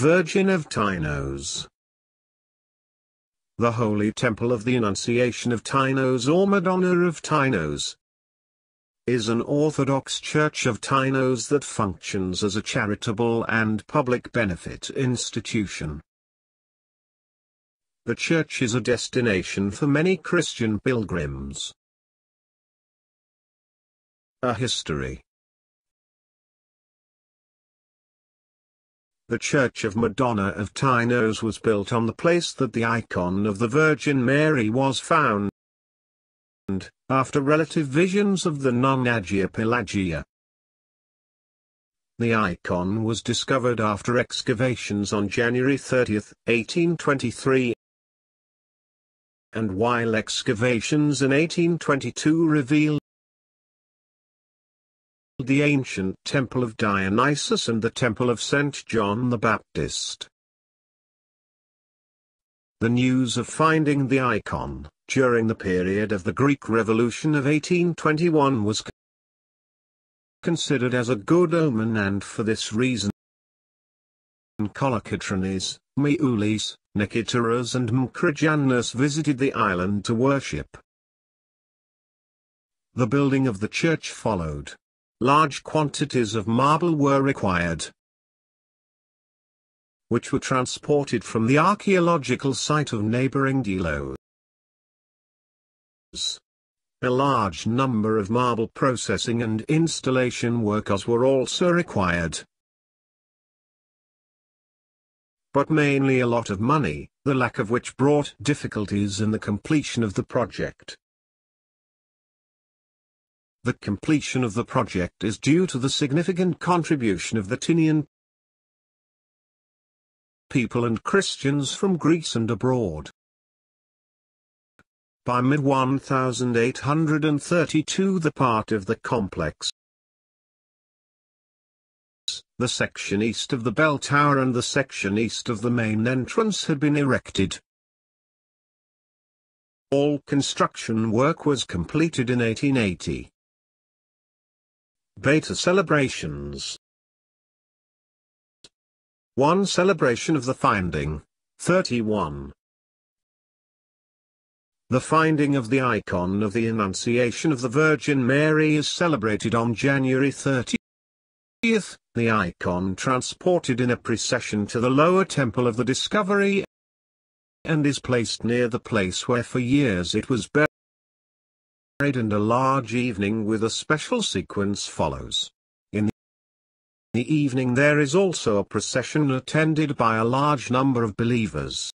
Virgin of Tinos. The Holy Temple of the Annunciation of Tinos, or Madonna of Tinos, is an Orthodox Church of Tinos that functions as a charitable and public benefit institution. The church is a destination for many Christian pilgrims. A history. The Church of Madonna of Tinos was built on the place that the icon of the Virgin Mary was found, after relative visions of the nun Pelagia. The icon was discovered after excavations on January 30, 1823, and while excavations in 1822 revealed the ancient temple of Dionysus and the temple of St. John the Baptist. The news of finding the icon, during the period of the Greek Revolution of 1821, was considered as a good omen, and for this reason Kolokotrones, Miulis, Nikitaras and Mkrijanus visited the island to worship. The building of the church followed. Large quantities of marble were required, which were transported from the archaeological site of neighboring Delos. A large number of marble processing and installation workers were also required, but mainly a lot of money, the lack of which brought difficulties in the completion of the project. The completion of the project is due to the significant contribution of the Tinian people and Christians from Greece and abroad. By mid-1832 the part of the complex, the section east of the bell tower and the section east of the main entrance had been erected. All construction work was completed in 1880. Beta celebrations. 1. Celebration of the finding. 31. The finding of the icon of the Annunciation of the Virgin Mary is celebrated on January 30th. The icon transported in a procession to the lower temple of the Discovery and is placed near the place where for years it was buried, and a large evening with a special sequence follows. In the evening there is also a procession attended by a large number of believers.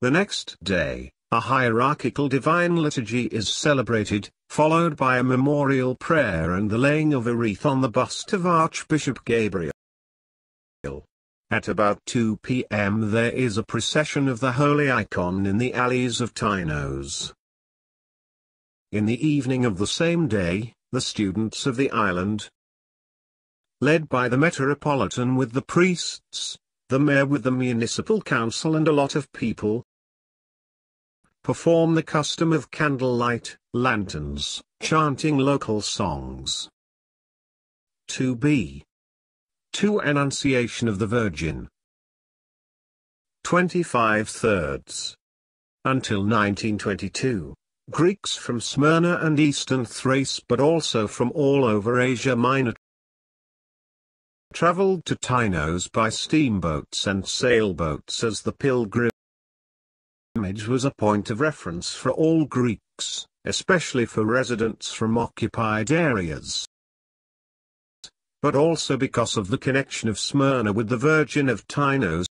The next day, a hierarchical divine liturgy is celebrated, followed by a memorial prayer and the laying of a wreath on the bust of Archbishop Gabriel. At about 2 p.m. there is a procession of the holy icon in the alleys of Tinos. In the evening of the same day, the students of the island, led by the Metropolitan with the priests, the mayor with the municipal council and a lot of people, perform the custom of candlelight, lanterns, chanting local songs. 2b. 2. Annunciation of the Virgin. 25/3. Until 1922. Greeks from Smyrna and eastern Thrace, but also from all over Asia Minor, traveled to Tinos by steamboats and sailboats, as the pilgrimage was a point of reference for all Greeks, especially for residents from occupied areas, but also because of the connection of Smyrna with the Virgin of Tinos,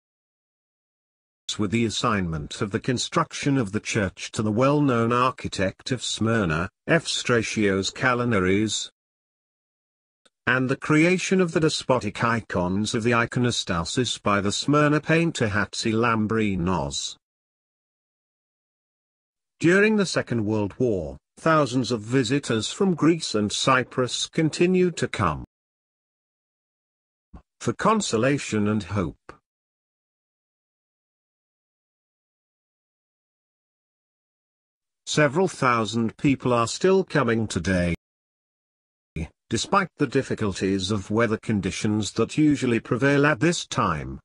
with the assignment of the construction of the church to the well-known architect of Smyrna, Evstratios Kalinaris, and the creation of the despotic icons of the iconostasis by the Smyrna painter Hatzilambrinos. During the Second World War, thousands of visitors from Greece and Cyprus continued to come for consolation and hope. Several thousand people are still coming today, despite the difficulties of weather conditions that usually prevail at this time.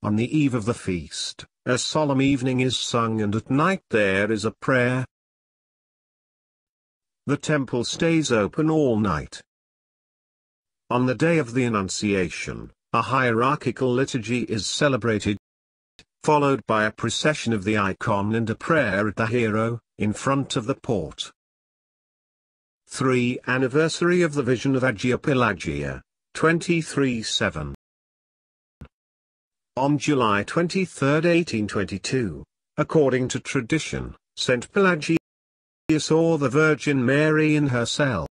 On the eve of the feast, a solemn evening is sung, and at night there is a prayer. The temple stays open all night. On the day of the Annunciation, a hierarchical liturgy is celebrated, followed by a procession of the icon and a prayer at the hero, in front of the port. 3. Anniversary of the Vision of Pelagia, 23:7. On July 23, 1822, according to tradition, St. Pelagia saw the Virgin Mary in her cell.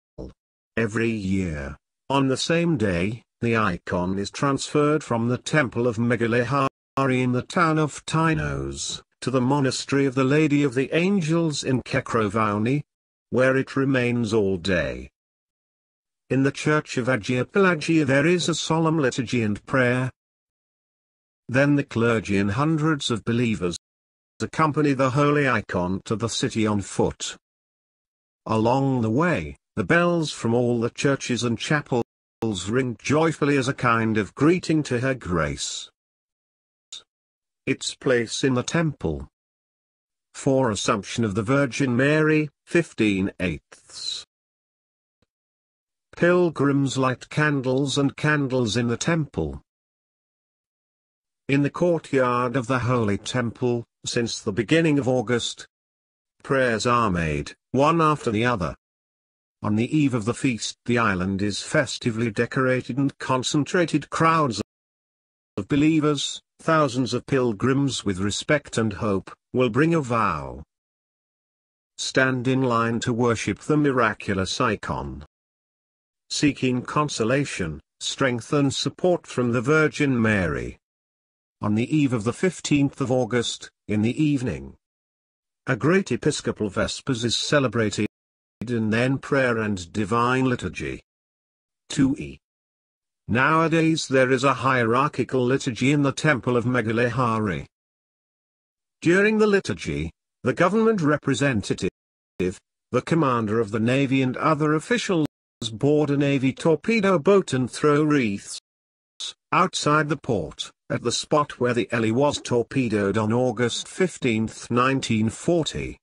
Every year, on the same day, the icon is transferred from the temple of Megaleihari in the town of Tinos, to the monastery of the Lady of the Angels in Kekrovouni, where it remains all day. In the church of Pelagia there is a solemn liturgy and prayer. Then the clergy and hundreds of believers accompany the holy icon to the city on foot. Along the way, the bells from all the churches and chapels ring joyfully as a kind of greeting to her grace. Its place in the temple. For Assumption of the Virgin Mary, 15/8. Pilgrims light candles and candles in the temple. In the courtyard of the Holy Temple, since the beginning of August, prayers are made, one after the other. On the eve of the feast the island is festively decorated, and concentrated crowds of believers, thousands of pilgrims with respect and hope, will bring a vow. Stand in line to worship the miraculous icon. Seeking consolation, strength and support from the Virgin Mary. On the eve of the 15th of August, in the evening, a great Episcopal Vespers is celebrated, and then prayer and divine liturgy. 2e. Nowadays there is a hierarchical liturgy in the temple of Megaleihari. During the liturgy, the government representative, the commander of the navy and other officials board a navy torpedo boat and throw wreaths outside the port, at the spot where the Éli was torpedoed on August 15, 1940.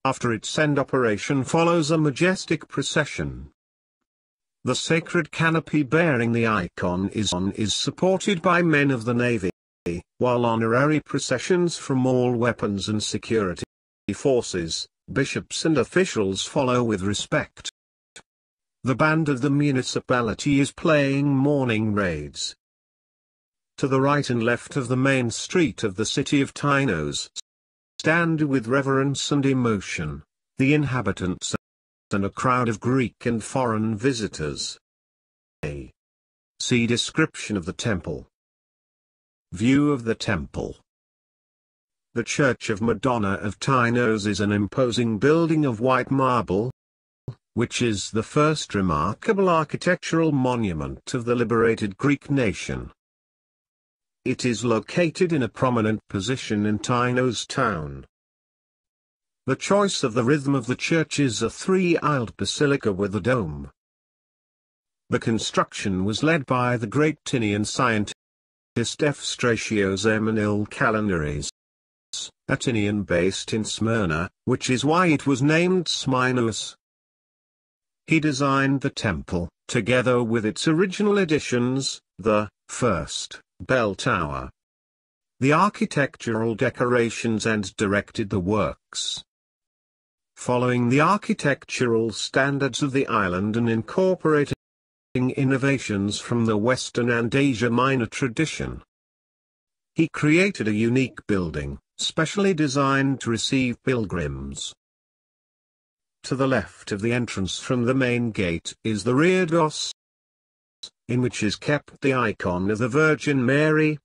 After its end operation follows a majestic procession. The sacred canopy bearing the icon is supported by men of the navy, while honorary processions from all weapons and security forces, bishops and officials follow with respect. The band of the municipality is playing morning raids. To the right and left of the main street of the city of Tinos, stand with reverence and emotion, the inhabitants and a crowd of Greek and foreign visitors. A. See description of the temple. View of the temple. The Church of Madonna of Tinos is an imposing building of white marble, which is the first remarkable architectural monument of the liberated Greek nation. It is located in a prominent position in Tinos town. The choice of the rhythm of the church is a three-aisled basilica with a dome. The construction was led by the great Tinian scientist Efstratios Emanil Kalanaris, a Tinian based in Smyrna, which is why it was named Smyrnus. He designed the temple, together with its original additions, the first bell tower, the architectural decorations, and directed the works. Following the architectural standards of the island and incorporating innovations from the Western and Asia Minor tradition, he created a unique building, specially designed to receive pilgrims. To the left of the entrance from the main gate is the reredos, in which is kept the icon of the Virgin Mary,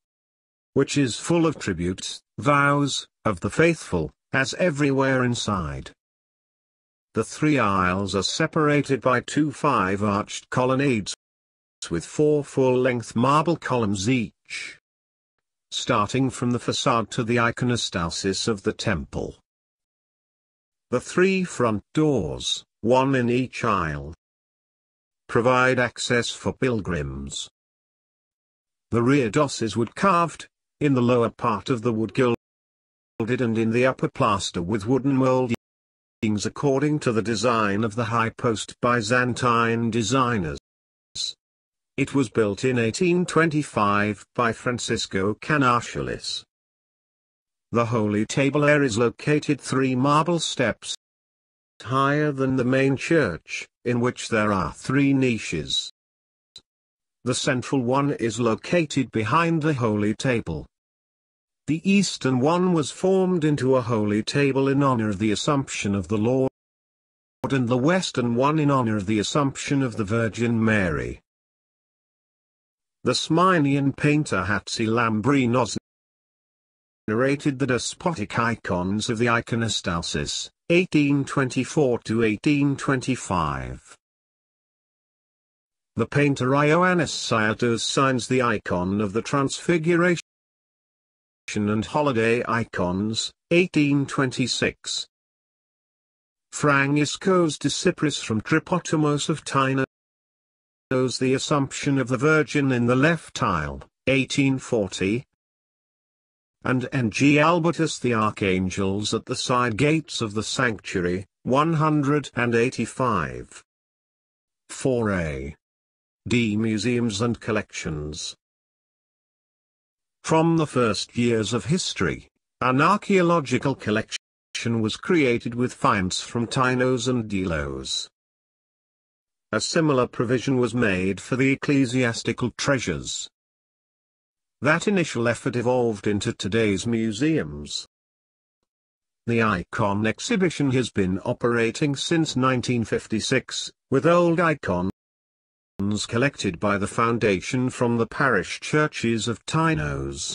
which is full of tributes, vows, of the faithful, as everywhere inside. The three aisles are separated by two five-arched colonnades, with four full-length marble columns each, starting from the facade to the iconostasis of the temple. The three front doors, one in each aisle. Provide access for pilgrims. The rear doors is wood carved, in the lower part of the wood gilded and in the upper plaster with wooden mouldings according to the design of the high post Byzantine designers. It was built in 1825 by Francisco Canarcialis. The holy table there is located 3 marble steps higher than the main church, in which there are 3 niches. The central one is located behind the holy table. The eastern one was formed into a holy table in honor of the Assumption of the Lord, and the western one in honor of the Assumption of the Virgin Mary. The Smyrnian painter Hatzilambrinos narrated the despotic icons of the iconostasis, 1824 to 1825. The painter Ioannis Syatos signs the icon of the Transfiguration and Holiday icons, 1826. Franciscos de Cyprus from Tripotamos of Tinos, the Assumption of the Virgin in the left aisle, 1840. And N.G. Albertus the Archangels at the side gates of the sanctuary, 185. 4a. D. Museums and collections. From the first years of history, an archaeological collection was created with finds from Tinos and Delos. A similar provision was made for the ecclesiastical treasures. That initial effort evolved into today's museums. The icon exhibition has been operating since 1956, with old icons collected by the foundation from the parish churches of Tinos,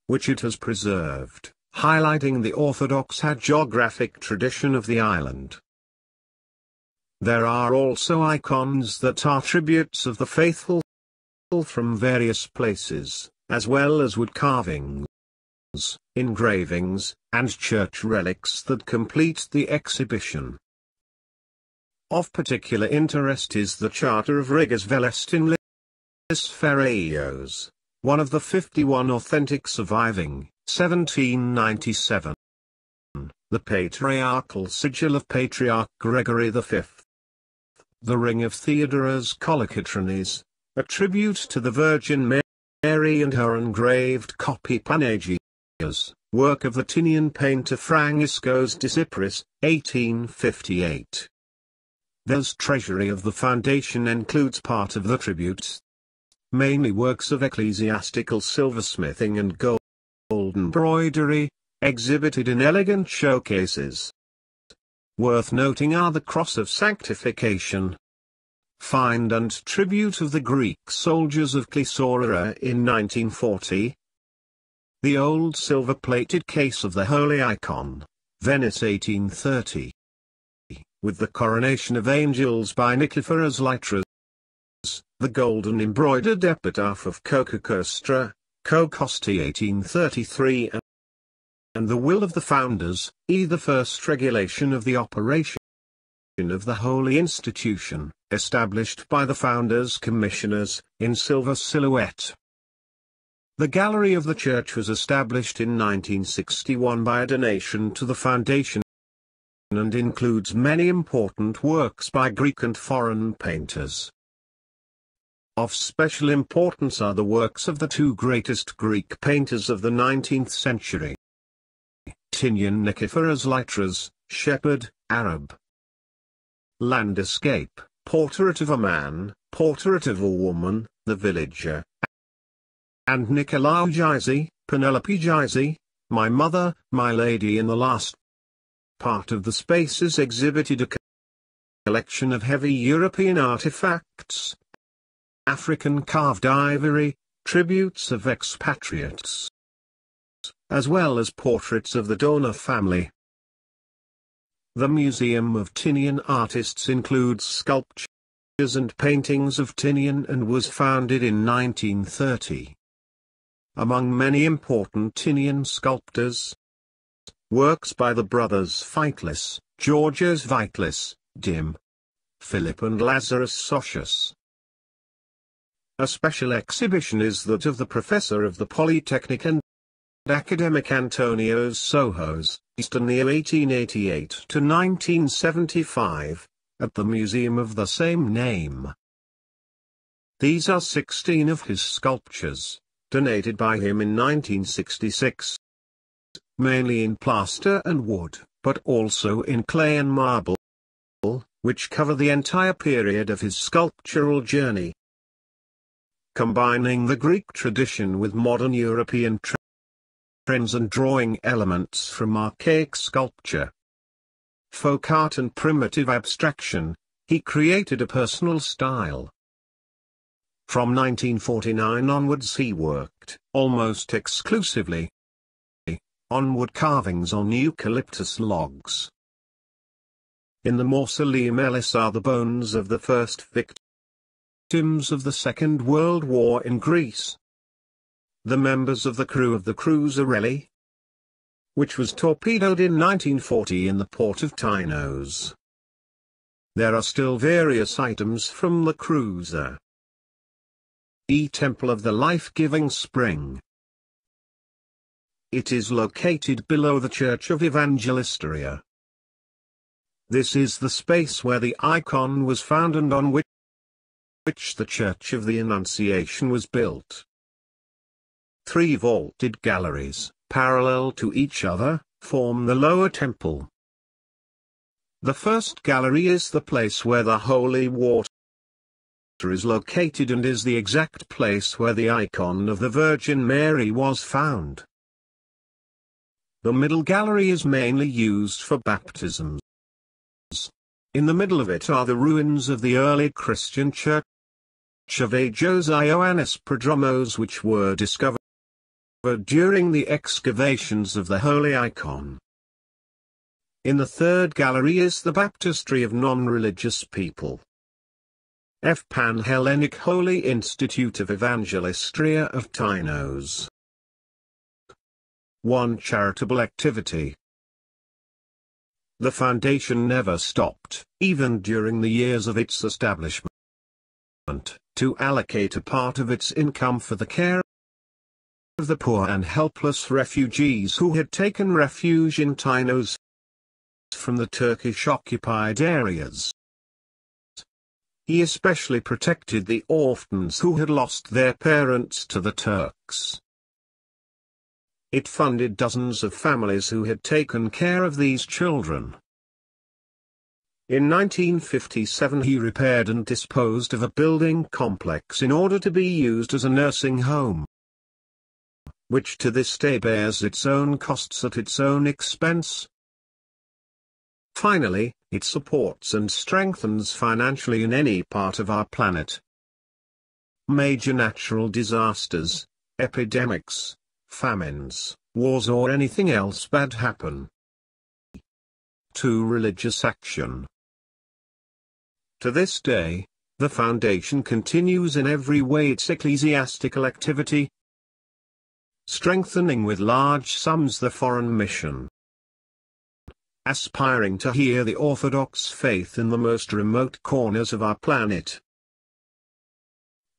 which it has preserved, highlighting the orthodox hagiographic tradition of the island. There are also icons that are tributes of the faithful from various places, as well as wood carvings, engravings, and church relics that complete the exhibition. Of particular interest is the Charter of Rigas Velestin Lis Ferreios, one of the 51 authentic surviving, 1797. The Patriarchal Sigil of Patriarch Gregory V. The Ring of Theodoras Kolokotronis, a tribute to the Virgin Mary and her engraved copy Panagias, work of the Tinian painter Franciscos de Cyprus, 1858. There's treasury of the foundation includes part of the tributes, mainly works of ecclesiastical silversmithing and gold embroidery, exhibited in elegant showcases. Worth noting are the Cross of Sanctification, find and tribute of the Greek soldiers of Clysora in 1940, the old silver-plated case of the Holy Icon, Venice 1830. With the coronation of angels by Nicephorus Lytras, the golden embroidered epitaph of Cococostra, Cocosti 1833 and the will of the founders, the first regulation of the operation of the holy institution, established by the founders' commissioners, in silver silhouette. The gallery of the church was established in 1961 by a donation to the foundation, and includes many important works by Greek and foreign painters. Of special importance are the works of the 2 greatest Greek painters of the 19th century. Tinian Nicephorus Lytras, Shepherd, Arab. Landscape, Portrait of a Man, Portrait of a Woman, The Villager. And Nicolaou Gysi, Penelope Gysi, My Mother, My Lady. In the last part of the space is exhibited a collection of heavy European artifacts, African carved ivory, tributes of expatriates, as well as portraits of the donor family. The Museum of Tinian Artists includes sculptures and paintings of Tinian and was founded in 1930. Among many important Tinian sculptors, Works by the brothers Vitalis, Georgios Vitalis, Dim. Philip and Lazarus Sossius. A special exhibition is that of the professor of the Polytechnic and academic Antonios Sohos, Eastern year 1888 to 1975, at the museum of the same name. These are 16 of his sculptures, donated by him in 1966, mainly in plaster and wood, but also in clay and marble, which cover the entire period of his sculptural journey. Combining the Greek tradition with modern European trends and drawing elements from archaic sculpture, folk art and primitive abstraction, he created a personal style. From 1949 onwards he worked, almost exclusively, on wood carvings on eucalyptus logs. In the mausoleum Ellis are the bones of the first victims of the Second World War in Greece. The members of the crew of the cruiser Éli, which was torpedoed in 1940 in the port of Tinos. There are still various items from the cruiser. Temple of the Life-Giving Spring. It is located below the Church of Evangelistria. This is the space where the icon was found and on which the Church of the Annunciation was built. 3 vaulted galleries, parallel to each other, form the lower temple. The first gallery is the place where the holy water is located and is the exact place where the icon of the Virgin Mary was found. The middle gallery is mainly used for baptisms. In the middle of it are the ruins of the early Christian church of Agios Ioannis Prodromos, which were discovered during the excavations of the holy icon. In the third gallery is the Baptistry of Non-Religious people. Pan-Hellenic Holy Institute of Evangelistria of Tinos. 1 Charitable activity. The foundation never stopped, even during the years of its establishment, to allocate a part of its income for the care of the poor and helpless refugees who had taken refuge in Tinos from the Turkish-occupied areas. He especially protected the orphans who had lost their parents to the Turks. It funded dozens of families who had taken care of these children. In 1957 he repaired and disposed of a building complex in order to be used as a nursing home, which to this day bears its own costs at its own expense. Finally, it supports and strengthens financially in any part of our planet. Major natural disasters, epidemics, famines, wars or anything else bad happen. 2 Religious action. To this day, the Foundation continues in every way its ecclesiastical activity, strengthening with large sums the foreign mission, aspiring to hear the Orthodox faith in the most remote corners of our planet.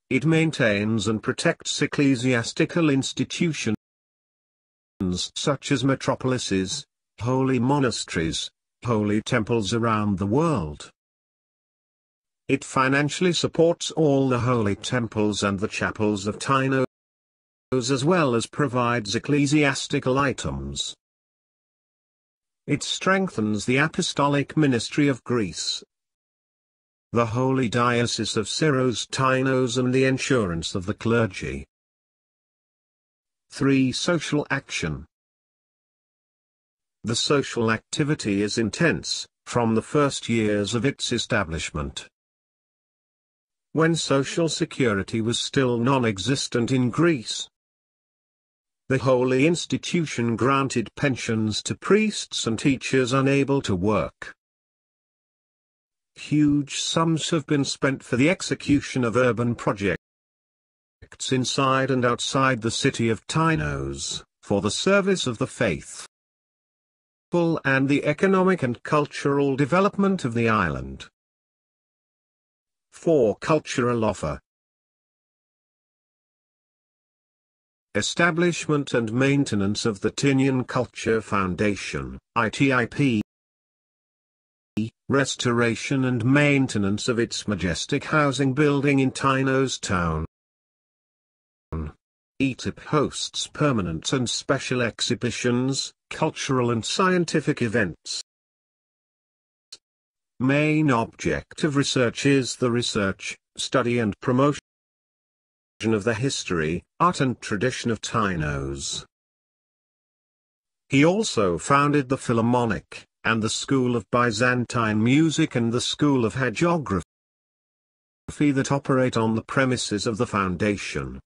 It maintains and protects ecclesiastical institutions such as metropolises, holy monasteries, holy temples around the world. It financially supports all the holy temples and the chapels of Tinos, as well as provides ecclesiastical items. It strengthens the apostolic ministry of Greece, the Holy Diocese of Syros Tinos and the insurance of the clergy. 3 Social action. The social activity is intense, from the first years of its establishment. When social security was still non-existent in Greece, the holy institution granted pensions to priests and teachers unable to work. Huge sums have been spent for the execution of urban projects inside and outside the city of Tinos, for the service of the faith. and the economic and cultural development of the island. 4. Cultural offer. Establishment and maintenance of the Tinian Culture Foundation, ITIP. Restoration and maintenance of its majestic housing building in Tinos town. ITIP hosts permanent and special exhibitions, cultural and scientific events. Main object of research is the research, study and promotion of the history, art and tradition of Tinos. He also founded the Philharmonic, and the School of Byzantine Music and the School of Hagiography that operate on the premises of the foundation.